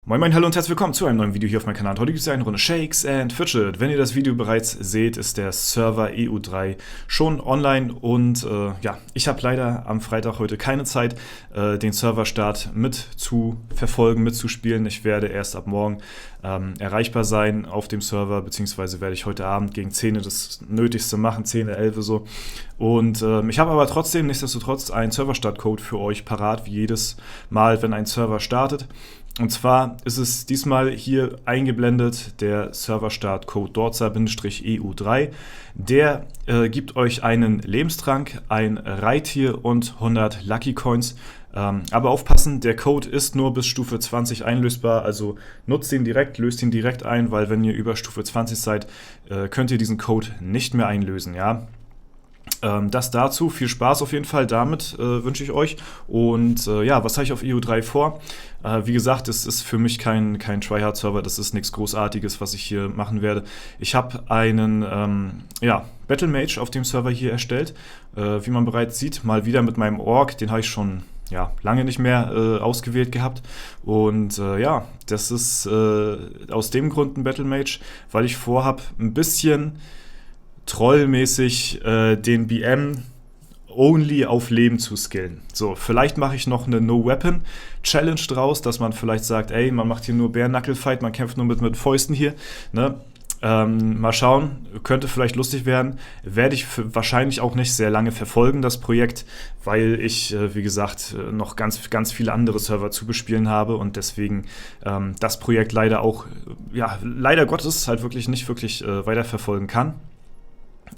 Moin moin, hallo und herzlich willkommen zu einem neuen Video hier auf meinem Kanal. Heute gibt es eine Runde Shakes and Fidget. Wenn ihr das Video bereits seht, ist der Server EU3 schon online und ja, ich habe leider am Freitag heute keine Zeit, den Serverstart mit zu verfolgen, mitzuspielen. Ich werde erst ab morgen erreichbar sein auf dem Server, beziehungsweise werde ich heute Abend gegen 10 das Nötigste machen, 10, 11 so. Und ich habe aber trotzdem nichtsdestotrotz einen Serverstart-Code für euch parat, wie jedes Mal, wenn ein Server startet. Und zwar ist es diesmal hier eingeblendet, der Serverstart-Code Dorza-EU3. Der gibt euch einen Lebenstrank, ein Reittier und 100 Lucky Coins. Aber aufpassen, der Code ist nur bis Stufe 20 einlösbar, also nutzt ihn direkt, löst ihn direkt ein, weil wenn ihr über Stufe 20 seid, könnt ihr diesen Code nicht mehr einlösen, ja. Das dazu, viel Spaß auf jeden Fall damit wünsche ich euch. Und ja, was habe ich auf EU3 vor? Wie gesagt, es ist für mich kein Tryhard-Server, das ist nichts Großartiges, was ich hier machen werde. Ich habe einen ja, Battle Mage auf dem Server hier erstellt, wie man bereits sieht, mal wieder mit meinem Ork, den habe ich schon ja, lange nicht mehr ausgewählt gehabt. Und ja, das ist aus dem Grund ein Battle Mage, weil ich vorhabe, ein bisschen trollmäßig den BM only auf Leben zu skillen. So, vielleicht mache ich noch eine No-Weapon-Challenge draus, dass man vielleicht sagt, ey, man macht hier nur Bare-Knuckle-Fight, man kämpft nur mit Fäusten hier, ne? Mal schauen, könnte vielleicht lustig werden. Werde ich wahrscheinlich auch nicht sehr lange verfolgen, das Projekt, weil ich, wie gesagt, noch ganz viele andere Server zu bespielen habe und deswegen das Projekt leider auch, ja, leider Gottes halt wirklich nicht weiterverfolgen kann.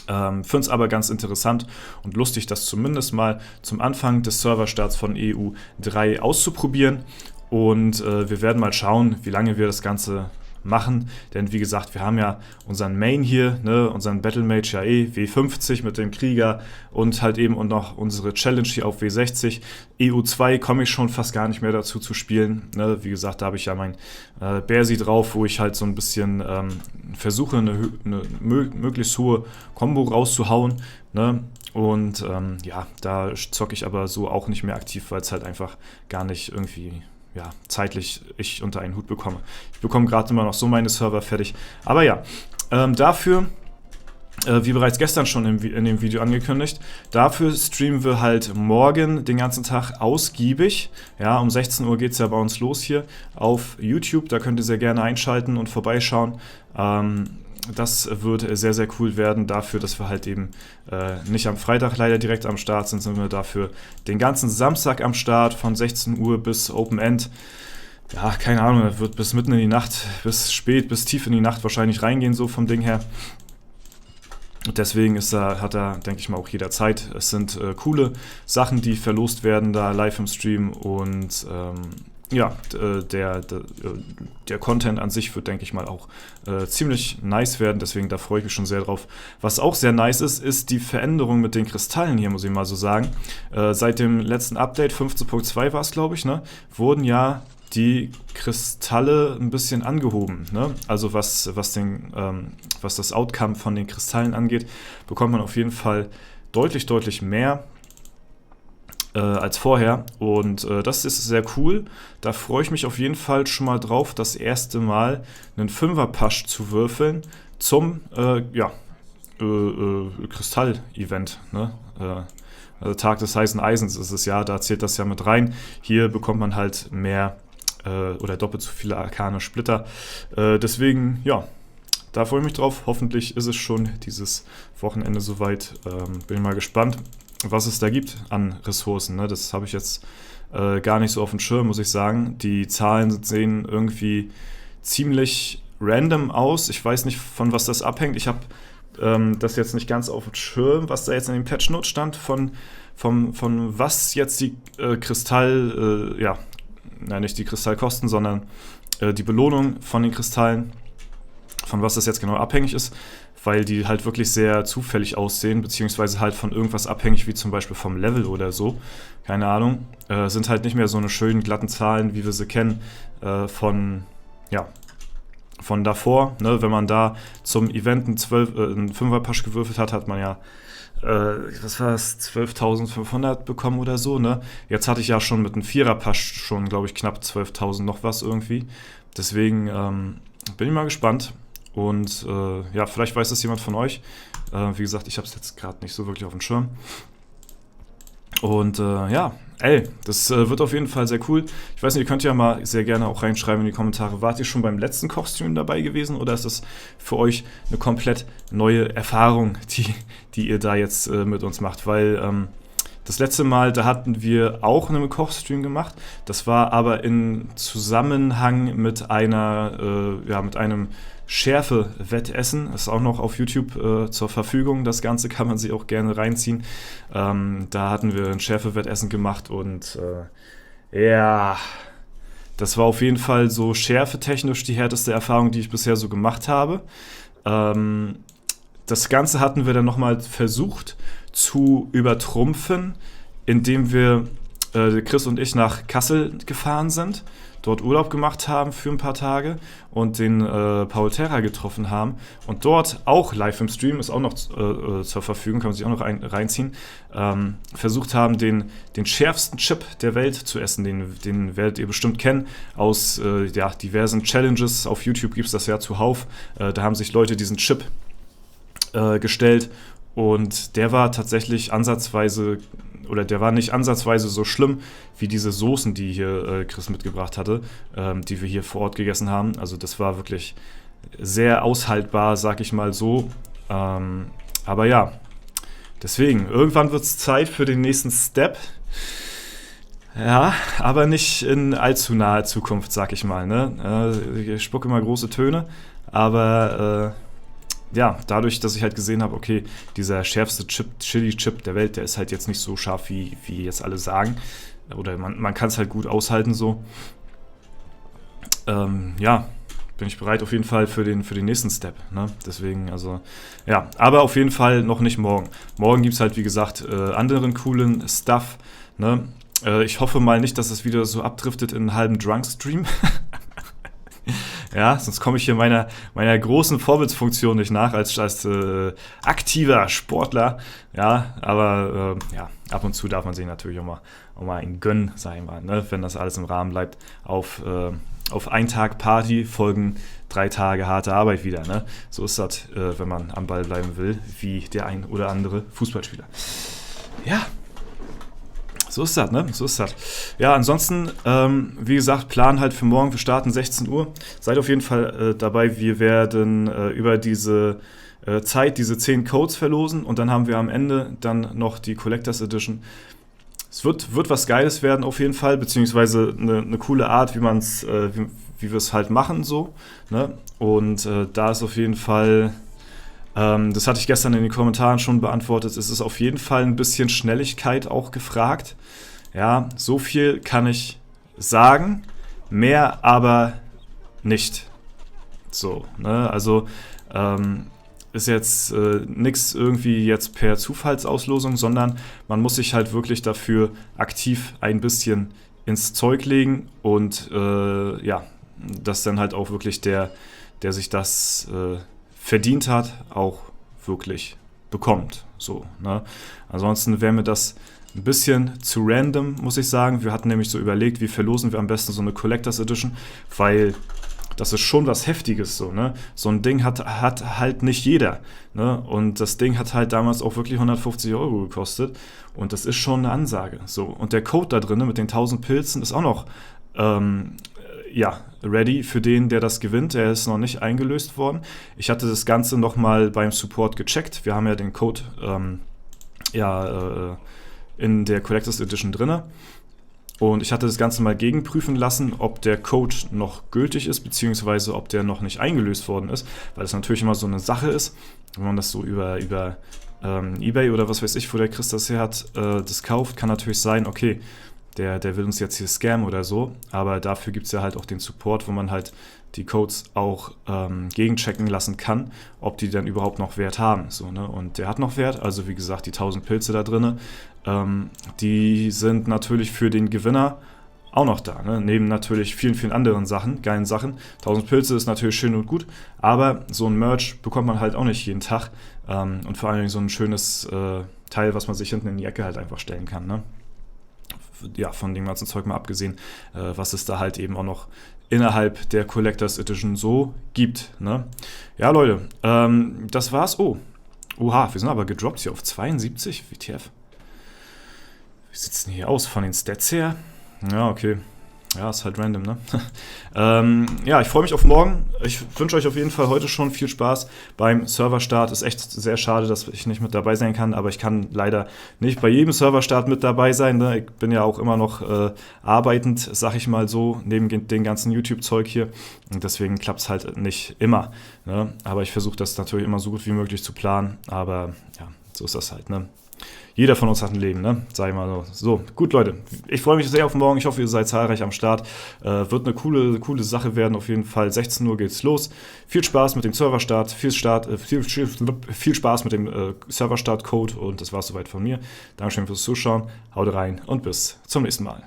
Finde es aber ganz interessant und lustig, das zumindest mal zum Anfang des Serverstarts von EU3 auszuprobieren. Und wir werden mal schauen, wie lange wir das Ganze machen, denn wie gesagt, wir haben ja unseren Main hier, ne, unseren Battle Mage ja W50 mit dem Krieger und halt eben und noch unsere Challenge hier auf W60. EU2 komme ich schon fast gar nicht mehr dazu zu spielen, ne? Wie gesagt, da habe ich ja mein Bersi drauf, wo ich halt so ein bisschen versuche, eine möglichst hohe Combo rauszuhauen, ne? Und ja, da zocke ich aber so auch nicht mehr aktiv, weil es halt einfach gar nicht irgendwie ja, zeitlich ich unter einen Hut bekomme. Ich bekomme gerade immer noch so meine Server fertig. Aber ja, dafür, wie bereits gestern schon in dem Video angekündigt, dafür streamen wir halt morgen den ganzen Tag ausgiebig. Ja, um 16 Uhr geht es ja bei uns los hier auf YouTube. Da könnt ihr sehr gerne einschalten und vorbeischauen. Das wird sehr, sehr cool werden, dafür, dass wir halt eben nicht am Freitag leider direkt am Start sind wir dafür den ganzen Samstag am Start von 16 Uhr bis Open End. Ja, keine Ahnung, das wird bis mitten in die Nacht, bis spät, bis tief in die Nacht wahrscheinlich reingehen, so vom Ding her. Und deswegen hat da, denke ich mal, auch jeder Zeit. Es sind coole Sachen, die verlost werden da live im Stream und ja, der Content an sich wird, denke ich mal, auch ziemlich nice werden, deswegen da freue ich mich schon sehr drauf. Was auch sehr nice ist die Veränderung mit den Kristallen hier, muss ich mal so sagen. Seit dem letzten Update, 15.2 war es, glaube ich, ne, wurden ja die Kristalle ein bisschen angehoben, ne? Also was das Outcome von den Kristallen angeht, bekommt man auf jeden Fall deutlich mehr als vorher und das ist sehr cool. Da freue ich mich auf jeden Fall schon mal drauf, das erste Mal einen 5er-Pasch zu würfeln zum ja, Kristall-Event, ne? Also Tag des heißen Eisens ist es ja, da zählt das ja mit rein. Hier bekommt man halt mehr oder doppelt so viele arkane Splitter. Deswegen, ja, da freue ich mich drauf. Hoffentlich ist es schon dieses Wochenende soweit. Bin mal gespannt, was es da gibt an Ressourcen. Ne? Das habe ich jetzt gar nicht so auf dem Schirm, muss ich sagen. Die Zahlen sehen irgendwie ziemlich random aus. Ich weiß nicht, von was das abhängt. Ich habe das jetzt nicht ganz auf dem Schirm, was da jetzt in den Patch Notes stand, von was jetzt die ja, nein, nicht die Kristallkosten, sondern die Belohnung von den Kristallen, von was das jetzt genau abhängig ist, weil die halt wirklich sehr zufällig aussehen, beziehungsweise halt von irgendwas abhängig, wie zum Beispiel vom Level oder so. Keine Ahnung. Sind halt nicht mehr so eine schönen glatten Zahlen, wie wir sie kennen, von davor. Ne? Wenn man da zum Event einen 5er-Pasch gewürfelt hat, hat man ja was war das, 12.500 bekommen oder so, ne? Jetzt hatte ich ja schon mit einem Vierer-Pass schon, glaube ich, knapp 12.000 noch was irgendwie. Deswegen bin ich mal gespannt. Und ja, vielleicht weiß das jemand von euch. Wie gesagt, ich habe es jetzt gerade nicht so wirklich auf dem Schirm. Und ja, ey, das wird auf jeden Fall sehr cool. Ich weiß nicht, ihr könnt ja mal sehr gerne auch reinschreiben in die Kommentare, wart ihr schon beim letzten Kochstream dabei gewesen oder ist das für euch eine komplett neue Erfahrung, die ihr da jetzt mit uns macht? Weil das letzte Mal, da hatten wir auch einen Kochstream gemacht. Das war aber in Zusammenhang mit mit einem Schärfe-Wettessen. Ist auch noch auf YouTube zur Verfügung. Das Ganze kann man sich auch gerne reinziehen. Da hatten wir ein Schärfe-Wettessen gemacht und ja, das war auf jeden Fall so schärfetechnisch die härteste Erfahrung, die ich bisher so gemacht habe. Das Ganze hatten wir dann nochmal versucht zu übertrumpfen, indem wir, Chris und ich, nach Kassel gefahren sind, dort Urlaub gemacht haben für ein paar Tage und den Paul Terra getroffen haben und dort auch live im Stream, ist auch noch zur Verfügung, kann man sich auch noch reinziehen, versucht haben, den schärfsten Chip der Welt zu essen, den werdet ihr bestimmt kennen, aus diversen Challenges, auf YouTube gibt es das ja zuhauf, da haben sich Leute diesen Chip gestellt und der war tatsächlich der war nicht ansatzweise so schlimm wie diese Soßen, die hier Chris mitgebracht hatte, die wir hier vor Ort gegessen haben. Also das war wirklich sehr aushaltbar, sag ich mal so. Aber ja, deswegen, irgendwann wird es Zeit für den nächsten Step. Ja, aber nicht in allzu naher Zukunft, sag ich mal. Ne? Ich spucke immer große Töne, aber ja, dadurch, dass ich halt gesehen habe, okay, dieser schärfste Chili-Chip der Welt, der ist halt jetzt nicht so scharf, wie jetzt alle sagen. Oder man kann es halt gut aushalten so. Ja, bin ich bereit auf jeden Fall für den nächsten Step. Ne? Deswegen, also, ja, aber auf jeden Fall noch nicht morgen. Morgen gibt es halt, wie gesagt, anderen coolen Stuff. Ne? Ich hoffe mal nicht, dass es wieder so abdriftet in einen halben Drunk-Stream. Ja, sonst komme ich hier meiner großen Vorbildsfunktion nicht nach als aktiver Sportler. Ja, aber ja, ab und zu darf man sich natürlich auch mal einen gönnen, sag ich mal, ne? Wenn das alles im Rahmen bleibt. Auf einen Tag Party folgen 3 Tage harte Arbeit wieder. Ne? So ist das, wenn man am Ball bleiben will, wie der ein oder andere Fußballspieler. Ja. So ist das, ne? So ist das. Ja, ansonsten, wie gesagt, Plan halt für morgen. Wir starten 16 Uhr. Seid auf jeden Fall dabei. Wir werden über diese Zeit diese 10 Codes verlosen und dann haben wir am Ende dann noch die Collectors Edition. Es wird was Geiles werden auf jeden Fall, beziehungsweise eine coole Art, wie wir es halt machen so. Ne? Und da ist auf jeden Fall... das hatte ich gestern in den Kommentaren schon beantwortet. Es ist auf jeden Fall ein bisschen Schnelligkeit auch gefragt. Ja, so viel kann ich sagen, mehr aber nicht. So, ne? Also ist jetzt nichts irgendwie jetzt per Zufallsauslosung, sondern man muss sich halt wirklich dafür aktiv ein bisschen ins Zeug legen und ja, dass dann halt auch wirklich der sich das verdient hat, auch wirklich bekommt. So, ne? Ansonsten wäre mir das ein bisschen zu random, muss ich sagen. Wir hatten nämlich so überlegt, wie verlosen wir am besten so eine Collectors Edition, weil das ist schon was Heftiges so, ne? So ein Ding hat halt nicht jeder, ne? Und das Ding hat halt damals auch wirklich 150 € gekostet und das ist schon eine Ansage. So. Und der Code da drin mit den 1000 Pilzen ist auch noch ja, ready für den, der das gewinnt. Der ist noch nicht eingelöst worden. Ich hatte das Ganze nochmal beim Support gecheckt. Wir haben ja den Code in der Collectors Edition drin. Und ich hatte das Ganze mal gegenprüfen lassen, ob der Code noch gültig ist, beziehungsweise ob der noch nicht eingelöst worden ist, weil das natürlich immer so eine Sache ist, wenn man das so über eBay oder was weiß ich, wo der Chris das her hat, das kauft, kann natürlich sein, okay, der will uns jetzt hier scammen oder so, aber dafür gibt es ja halt auch den Support, wo man halt die Codes auch gegenchecken lassen kann, ob die dann überhaupt noch Wert haben. So, ne? Und der hat noch Wert, also wie gesagt, die 1000 Pilze da drin, die sind natürlich für den Gewinner auch noch da, ne? Neben natürlich vielen, vielen anderen Sachen, geilen Sachen. 1000 Pilze ist natürlich schön und gut, aber so ein Merch bekommt man halt auch nicht jeden Tag. Und vor allem so ein schönes Teil, was man sich hinten in die Ecke halt einfach stellen kann, ne? Ja, von dem ganzen Zeug mal abgesehen, was es da halt eben auch noch innerhalb der Collectors Edition so gibt, ne? Ja, Leute, das war's. Oh, oha, wir sind aber gedroppt hier auf 72, WTF. Wie sieht's denn hier aus von den Stats her? Ja, okay. Ja, ist halt random, ne? Ja, ich freue mich auf morgen. Ich wünsche euch auf jeden Fall heute schon viel Spaß beim Serverstart. Ist echt sehr schade, dass ich nicht mit dabei sein kann, aber ich kann leider nicht bei jedem Serverstart mit dabei sein, ne? Ich bin ja auch immer noch arbeitend, sag ich mal so, neben dem ganzen YouTube-Zeug hier. Und deswegen klappt es halt nicht immer, ne? Aber ich versuche das natürlich immer so gut wie möglich zu planen. Aber ja, so ist das halt, ne? Jeder von uns hat ein Leben, ne? Sag ich mal so. So, gut, Leute. Ich freue mich sehr auf morgen. Ich hoffe, ihr seid zahlreich am Start. Wird eine coole Sache werden. Auf jeden Fall. 16 Uhr geht's los. Viel Spaß mit dem Serverstart. Viel Spaß mit dem Serverstart-Code. Und das war's soweit von mir. Dankeschön fürs Zuschauen. Haut rein und bis zum nächsten Mal.